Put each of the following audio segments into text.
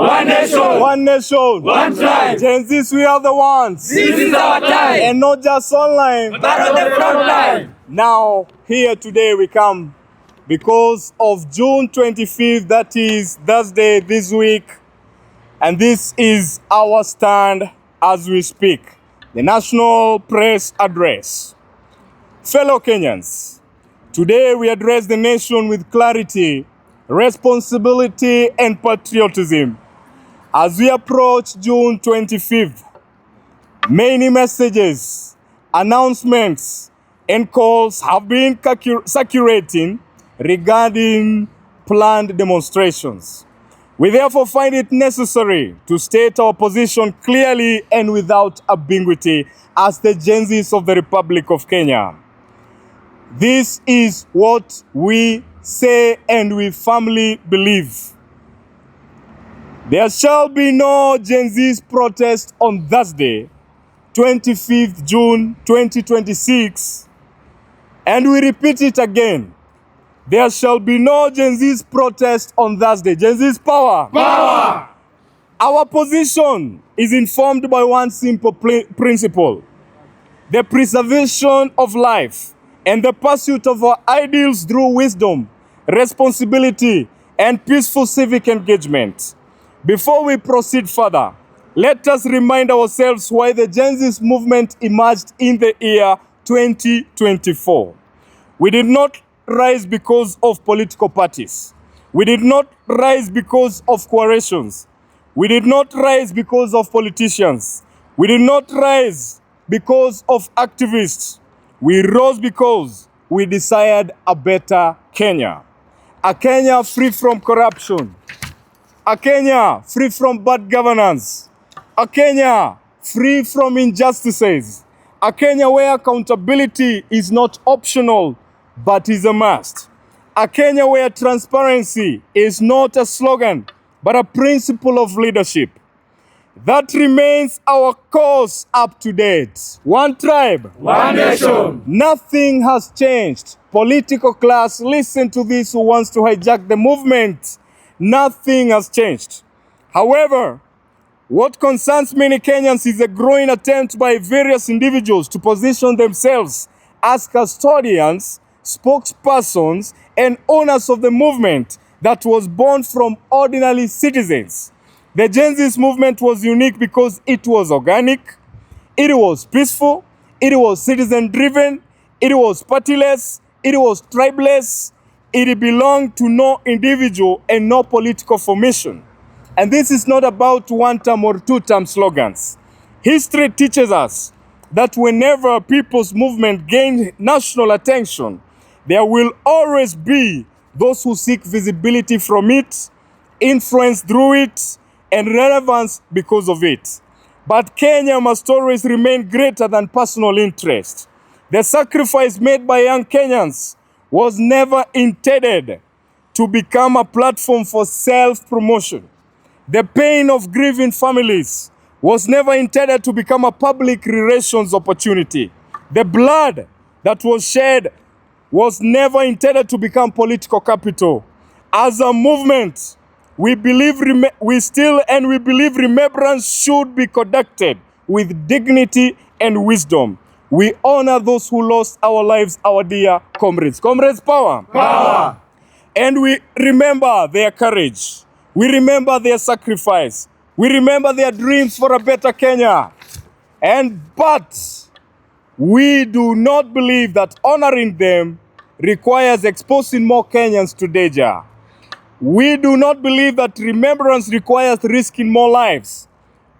One nation. One nation. One tribe. Gen Zs, we are the ones. This is our time. And not just online, but on the front line. Now, here today we come because of June 25th, that is Thursday this week. And this is our stand as we speak. The National Press Address. Fellow Kenyans, today we address the nation with clarity, responsibility, and patriotism. As we approach June 25th, many messages, announcements, and calls have been circulating regarding planned demonstrations. We therefore find it necessary to state our position clearly and without ambiguity as the Gen Zs of the Republic of Kenya. This is what we say and we firmly believe. There shall be no Gen Z's protest on Thursday, 25th June 2026, and we repeat it again. There shall be no Gen Z's protest on Thursday. Gen Z's power. Power! Our position is informed by one simple principle: the preservation of life and the pursuit of our ideals through wisdom, responsibility, and peaceful civic engagement. Before we proceed further, let us remind ourselves why the Gen Z's movement emerged in the year 2024. We did not rise because of political parties. We did not rise because of coalitions. We did not rise because of politicians. We did not rise because of activists. We rose because we desired a better Kenya. A Kenya free from corruption. A Kenya free from bad governance. A Kenya free from injustices. A Kenya where accountability is not optional, but is a must. A Kenya where transparency is not a slogan, but a principle of leadership. That remains our course up to date. One tribe. One nation. Nothing has changed. Political class, listen to this who wants to hijack the movement. Nothing has changed. However, what concerns many Kenyans is a growing attempt by various individuals to position themselves as custodians, spokespersons, and owners of the movement that was born from ordinary citizens. The Gen Z's movement was unique because it was organic, it was peaceful, it was citizen-driven, it was partyless, it was tribeless, it belonged to no individual and no political formation. And this is not about one-term or two-term slogans. History teaches us that whenever people's movement gains national attention, there will always be those who seek visibility from it, influence through it, and relevance because of it. But Kenya must always remain greater than personal interest. The sacrifice made by young Kenyans was never intended to become a platform for self-promotion. The pain of grieving families was never intended to become a public relations opportunity. The blood that was shed was never intended to become political capital. As a movement, we believe remembrance should be conducted with dignity and wisdom. We honor those who lost our lives, our dear comrades. Comrades, power. Power. And we remember their courage. We remember their sacrifice. We remember their dreams for a better Kenya. But we do not believe that honoring them requires exposing more Kenyans to danger. We do not believe that remembrance requires risking more lives.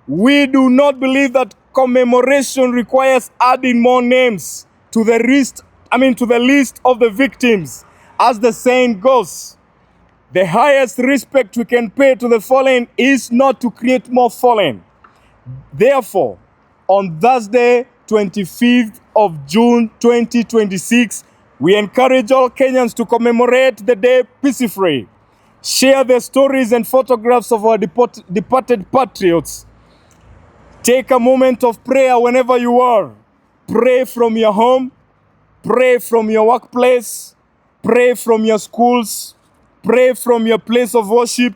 We do not believe that commemoration requires adding more names to the list of the victims. As the saying goes, the highest respect we can pay to the fallen is not to create more fallen. Therefore, on Thursday, 25th of June 2026, we encourage all Kenyans to commemorate the day peacefully. Share the stories and photographs of our departed patriots. Take a moment of prayer whenever you are. Pray from your home, pray from your workplace, pray from your schools, pray from your place of worship,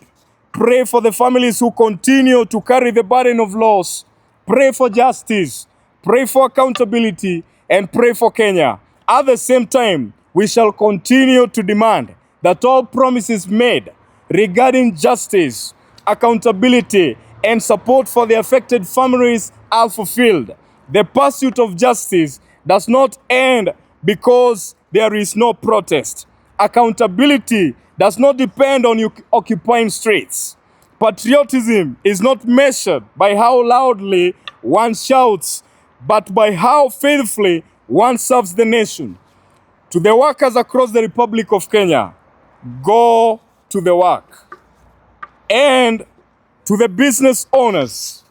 Pray for the families who continue to carry the burden of loss. Pray for justice. Pray for accountability. And pray for Kenya. At the same time, we shall continue to demand that all promises made regarding justice, accountability, and support for the affected families are fulfilled. The pursuit of justice does not end because there is no protest. Accountability does not depend on you occupying streets. Patriotism is not measured by how loudly one shouts, but by how faithfully one serves the nation. To the workers across the Republic of Kenya, go to the work. And to the business owners,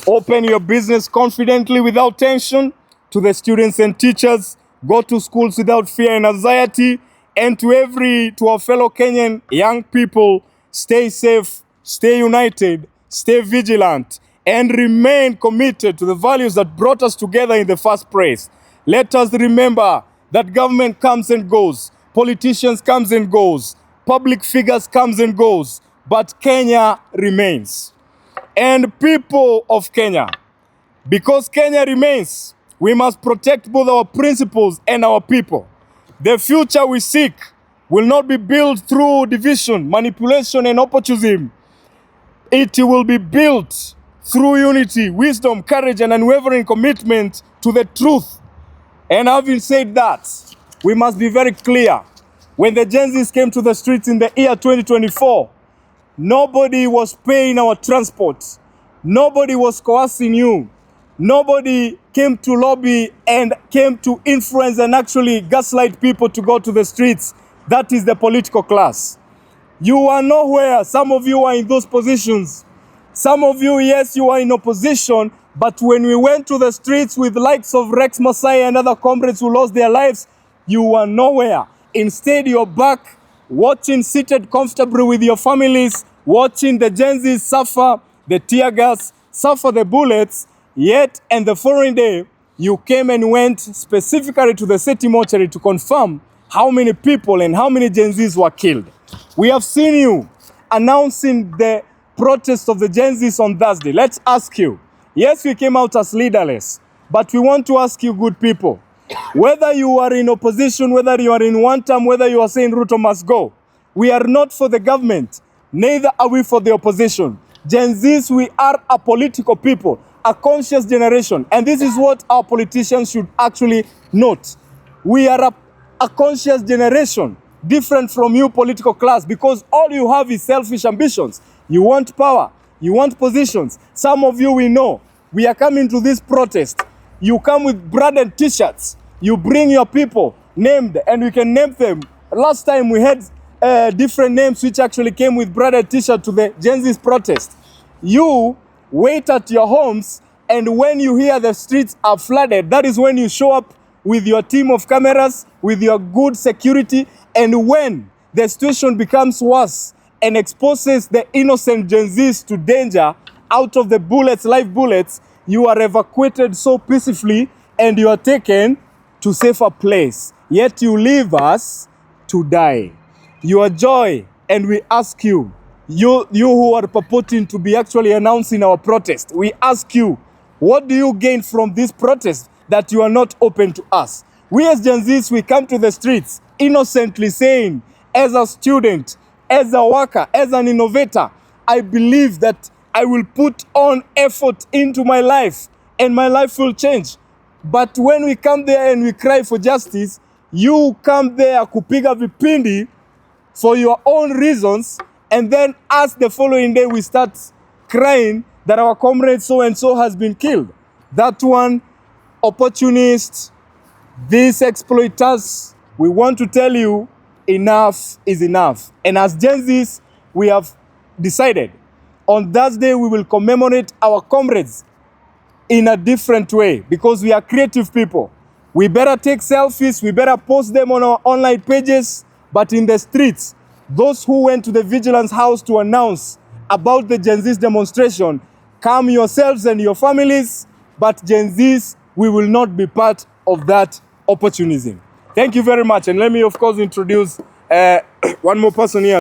open your business confidently without tension. To the students and teachers, go to schools without fear and anxiety. And to our fellow Kenyan young people, stay safe, stay united, stay vigilant, and remain committed to the values that brought us together in the first place. Let us remember that government comes and goes, politicians comes and goes, public figures comes and goes, but Kenya remains. And people of Kenya, because Kenya remains, we must protect both our principles and our people. The future we seek will not be built through division, manipulation, and opportunism. It will be built through unity, wisdom, courage, and unwavering commitment to the truth. And having said that, we must be very clear. When the Gen Zs came to the streets in the year 2024, nobody was paying our transport. Nobody was coercing you. Nobody came to lobby and came to influence and actually gaslight people to go to the streets. That is the political class. You are nowhere. Some of you are in those positions. Some of you, yes, you are in opposition, but when we went to the streets with likes of Rex Masai and other comrades who lost their lives, you are nowhere. Instead, you're back watching, seated comfortably with your families, watching the Gen Zs suffer the tear gas, suffer the bullets, yet, and the following day, you came and went specifically to the city mortuary to confirm how many people and how many Gen Zs were killed. We have seen you announcing the protest of the Gen Zs on Thursday. Let's ask you. Yes, we came out as leaderless, but we want to ask you, good people, whether you are in opposition, whether you are in one term, whether you are saying Ruto must go, we are not for the government, neither are we for the opposition. Gen Zs, we are a political people, a conscious generation, and this is what our politicians should actually note. We are a conscious generation, different from you political class, because all you have is selfish ambitions. You want power, you want positions. Some of you we know, we are coming to this protest. You come with branded t-shirts, you bring your people named, and we can name them. Last time we had different names which actually came with branded t-shirt to the Gen Z's protest. You wait at your homes, and when you hear the streets are flooded, that is when you show up with your team of cameras, with your good security, and when the situation becomes worse and exposes the innocent Gen Zs to danger out of the bullets, live bullets, you are evacuated so peacefully and you are taken to safer place. Yet you leave us to die. Your joy, and we ask you, you who are purporting to be actually announcing our protest, we ask you, what do you gain from this protest that you are not open to us? We as Gen Zs, we come to the streets innocently saying, as a student, as a worker, as an innovator, I believe that I will put on effort into my life and my life will change. But when we come there and we cry for justice, you come there kupiga vipindi for your own reasons, and then us the following day we start crying that our comrade so-and-so has been killed. That one, opportunists, these exploiters, we want to tell you, enough is enough. And as Gen Zs, we have decided on Thursday we will commemorate our comrades in a different way because we are creative people. We better take selfies, we better post them on our online pages, but in the streets, those who went to the Vigilance House to announce about the Gen Z's demonstration, calm yourselves and your families, but Gen Zs, we will not be part of that opportunism. Thank you very much. And let me, of course, introduce one more person here.